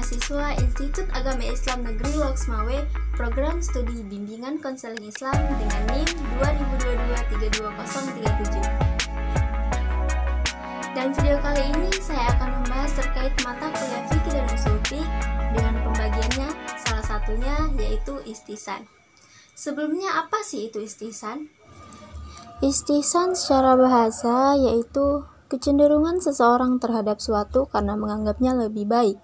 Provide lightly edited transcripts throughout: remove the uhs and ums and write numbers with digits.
mahasiswa Institut Agama Islam Negeri Loksmawe, program studi bimbingan konseling Islam dengan NIM 2022-32037. Dalam video kali ini saya akan membahas terkait mata kuliah fikih dan usul fiqh dengan pembagiannya, salah satunya yaitu istihsan. Sebelumnya apa sih itu istihsan? Istihsan secara bahasa yaitu kecenderungan seseorang terhadap suatu karena menganggapnya lebih baik,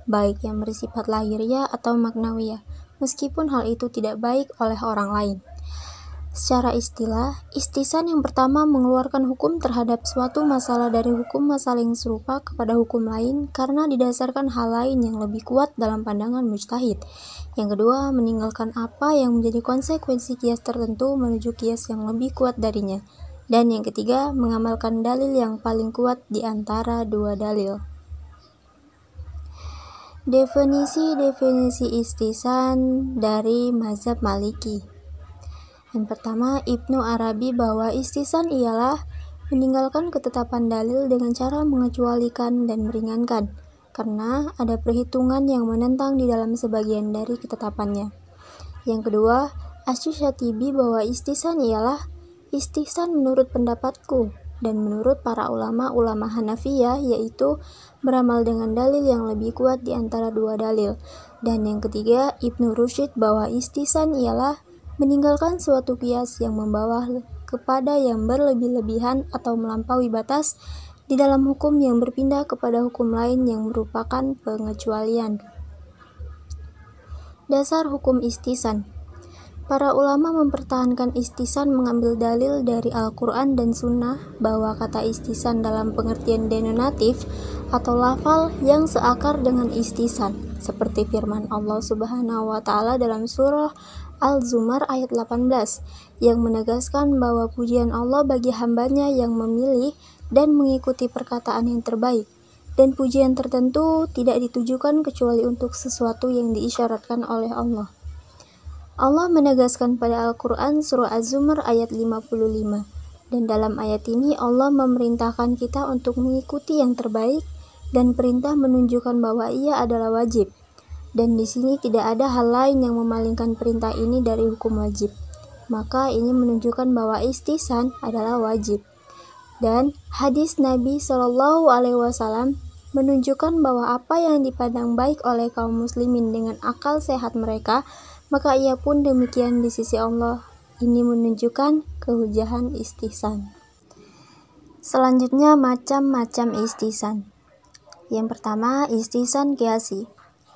baik yang bersifat lahiriah atau maknawiyah, meskipun hal itu tidak baik oleh orang lain. Secara istilah, istihsan yang pertama mengeluarkan hukum terhadap suatu masalah dari hukum masalah yang serupa kepada hukum lain karena didasarkan hal lain yang lebih kuat dalam pandangan mujtahid. Yang kedua, meninggalkan apa yang menjadi konsekuensi kias tertentu menuju kias yang lebih kuat darinya. Dan yang ketiga, mengamalkan dalil yang paling kuat di antara dua dalil. Definisi istihsan dari mazhab Maliki. Yang pertama, Ibnu Arabi bahwa istihsan ialah meninggalkan ketetapan dalil dengan cara mengecualikan dan meringankan, karena ada perhitungan yang menentang di dalam sebagian dari ketetapannya. Yang kedua, Asy-Syatibi bahwa istihsan ialah istihsan menurut pendapatku dan menurut para ulama Hanafiyah, yaitu beramal dengan dalil yang lebih kuat di antara dua dalil. Dan yang ketiga, Ibnu Rusyid bahwa istihsan ialah meninggalkan suatu kias yang membawa kepada yang berlebih-lebihan atau melampaui batas di dalam hukum yang berpindah kepada hukum lain yang merupakan pengecualian. Dasar hukum istihsan. Para ulama mempertahankan istihsan mengambil dalil dari Al-Quran dan Sunnah bahwa kata istihsan dalam pengertian denotatif atau lafal yang seakar dengan istihsan, seperti firman Allah Subhanahu wa Ta'ala dalam surah Al-Zumar ayat 18 yang menegaskan bahwa pujian Allah bagi hambanya yang memilih dan mengikuti perkataan yang terbaik, dan pujian tertentu tidak ditujukan kecuali untuk sesuatu yang diisyaratkan oleh Allah. Allah menegaskan pada Al-Quran surah Az-Zumar ayat 55, dan dalam ayat ini Allah memerintahkan kita untuk mengikuti yang terbaik dan perintah menunjukkan bahwa ia adalah wajib. Dan di sini tidak ada hal lain yang memalingkan perintah ini dari hukum wajib. Maka ini menunjukkan bahwa istihsan adalah wajib. Dan hadis Nabi SAW menunjukkan bahwa apa yang dipandang baik oleh kaum muslimin dengan akal sehat mereka, maka ia pun demikian di sisi Allah. Ini menunjukkan kehujahan istihsan. Selanjutnya, macam-macam istihsan. Yang pertama, istihsan qiyasi.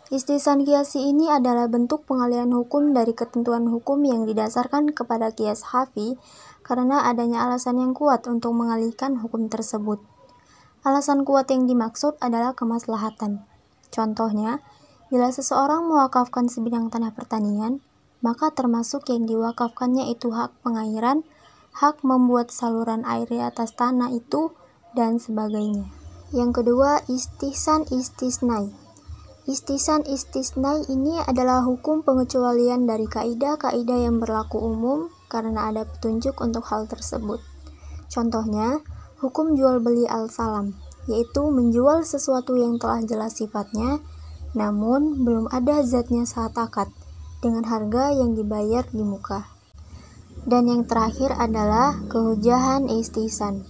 Istihsan qiyasi ini adalah bentuk pengalihan hukum dari ketentuan hukum yang didasarkan kepada qiyas hafi karena adanya alasan yang kuat untuk mengalihkan hukum tersebut. Alasan kuat yang dimaksud adalah kemaslahatan. Contohnya, bila seseorang mewakafkan sebidang tanah pertanian, maka termasuk yang diwakafkannya itu hak pengairan, hak membuat saluran air di atas tanah itu, dan sebagainya. Yang kedua, istihsan istisnai. Istihsan istisnai ini adalah hukum pengecualian dari kaidah-kaidah yang berlaku umum karena ada petunjuk untuk hal tersebut. Contohnya, hukum jual beli al-salam, yaitu menjual sesuatu yang telah jelas sifatnya, namun belum ada zatnya saat akad, dengan harga yang dibayar di muka. Dan yang terakhir adalah kehujahan istihsan.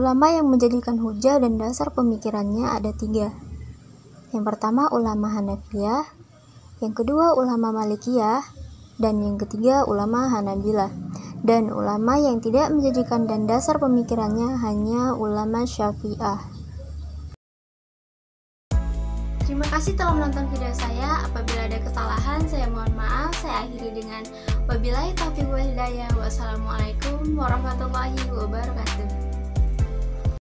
Ulama yang menjadikan hujah dan dasar pemikirannya ada 3. Yang pertama ulama Hanafiyah, yang kedua ulama Malikiyah, dan yang ketiga ulama Hanabilah. Dan ulama yang tidak menjadikan dan dasar pemikirannya hanya ulama Syafi'ah. Terima kasih telah menonton video saya. Apabila ada kesalahan, saya mohon maaf. Saya akhiri dengan wabillahi taufiq wal hidayah. Wassalamualaikum warahmatullahi wabarakatuh.